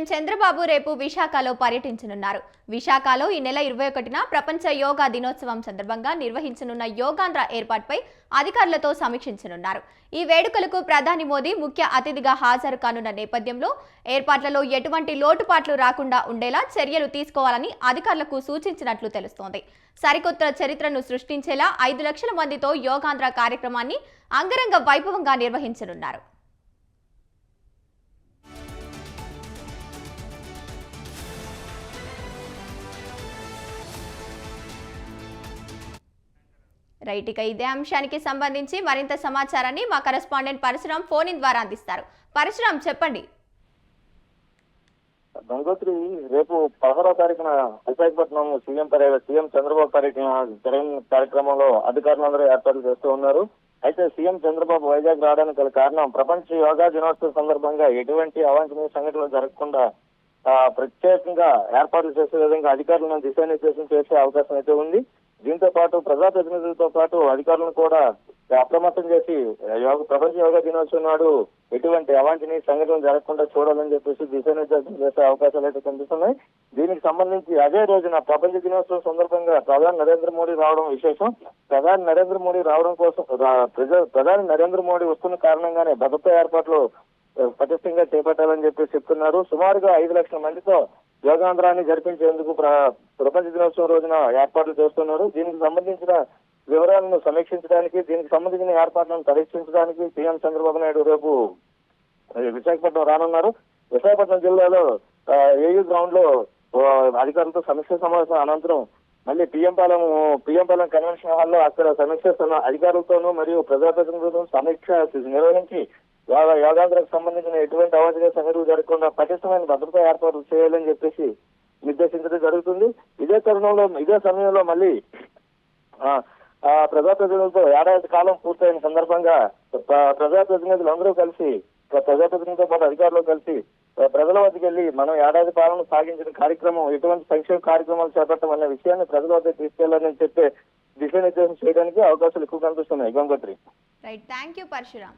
CM Chandrababu రేపు విశాఖలో పర్యటించనున్నారు. విశాఖలో ఈ నెల 21న ప్రపంచ యోగా దినోత్సవం సందర్భంగా నిర్వహించనున్న యోగాంధ్ర ఏర్పాటుపై అధికారులతో సమీక్షించనున్నారు. ఈ వేడుకలకు ప్రధాని మోదీ ముఖ్య అతిథిగా హాజరు కానున్న నేపథ్యంలో ఏర్పాట్లలో ఎటువంటి లోటుపాట్లు రాకుండా ఉండేలా చర్యలు తీసుకోవాలని అధికారులకు సూచించినట్లు తెలుస్తోంది. సరికొత్త చరిత్రను సృష్టించేలా 5 లక్షల మందితో యోగాంధ్ర కార్యక్రమాన్ని అంగరంగ వైభవంగా నిర్వహించనున్నారు. రైట్, ఇక ఇదే అంశానికి సంబంధించి మరింత సమాచారాన్ని మా కరెస్పాండెంట్ పరశురాం ఫోన్ ఇన్ ద్వారా అందిస్తారు. పరశురాం, చెప్పండి. గంగోత్రి రేపు 16వ తారీఖున విశాఖపట్నం సీఎం చంద్రబాబు పర్యటన కార్యక్రమంలో అధికారులందరూ ఏర్పాట్లు చేస్తూ ఉన్నారు. అయితే సీఎం చంద్రబాబు వైజాగ్ రావడానికి గల కారణం ప్రపంచ యోగా దినోత్సవం సందర్భంగా ఎటువంటి అవాంఛనీయ సంఘటనలు జరగకుండా ప్రత్యేకంగా ఏర్పాట్లు చేసే విధంగా అధికారులను దిశానిర్దేశం చేసే అవకాశం అయితే ఉంది. దీంతో పాటు ప్రజాప్రతినిధులతో పాటు అధికారులను కూడా అప్రమత్తం చేసి ప్రపంచ యోగా దినోత్సవం నాడు ఎటువంటి అవాంఛనీయ సంఘటనలు జరగకుండా చూడాలని చెప్పేసి దిశానిర్దేశం చేసే అవకాశాలు అయితే కనిపిస్తున్నాయి. దీనికి సంబంధించి అదే రోజున ప్రపంచ దినోత్సవం సందర్భంగా ప్రధాని నరేంద్ర మోడీ రావడం విశేషం. ప్రధాని నరేంద్ర మోడీ రావడం కోసం ప్రధాని నరేంద్ర మోడీ వస్తున్న కారణంగానే భద్రతా ఏర్పాట్లు పటిష్టంగా చేపట్టాలని చెప్పి చెప్తున్నారు. సుమారుగా 5 లక్షల మందితో యోగాంధ్రాన్ని జరిపించేందుకు ప్రపంచ దినోత్సవం రోజున ఏర్పాట్లు చేస్తున్నారు. దీనికి సంబంధించిన వివరాలను సమీక్షించడానికి, దీనికి సంబంధించిన ఏర్పాట్లను పరీక్షించడానికి సీఎం చంద్రబాబు నాయుడు రేపు విశాఖపట్నం రానున్నారు. విశాఖపట్నం జిల్లాలో ఏయూ గ్రౌండ్ లో అధికారులతో సమీక్ష సమావేశం అనంతరం మళ్ళీ పిఎంపాలెం కన్వెన్షన్ హాల్లో అక్కడ సమీక్ష అధికారులతోనూ మరియు ప్రజాప్రతినిధులతో సమీక్ష నిర్వహించి యోగాంధ్రకు సంబంధించిన ఎటువంటి అవాంఛనీయ సంఘటనలు జరగకుండా పటిష్టమైన భద్రతా ఏర్పాట్లు చేయాలని చెప్పేసి నిర్దేశించడం జరుగుతుంది. ఇదే సమయంలో మళ్ళీ ప్రజాప్రతినిధులతో ఏడాది కాలం పూర్తయిన సందర్భంగా ప్రజాప్రతినిధులందరూ కలిసి ప్రజాప్రతినిధులతో పాటు అధికారులు కలిసి ప్రజల వద్దకు వెళ్లి మనం ఏడాది పాలన సాగించిన కార్యక్రమం ఎటువంటి సంక్షేమ కార్యక్రమాలు చేపట్టమనే విషయాన్ని ప్రజల వద్ద తీసుకెళ్లాలని చెప్పే దిశానిర్దేశం చేయడానికి అవకాశాలు ఎక్కువ కనిపిస్తున్నాయి. Gangotri. Right, thank you Parashuram.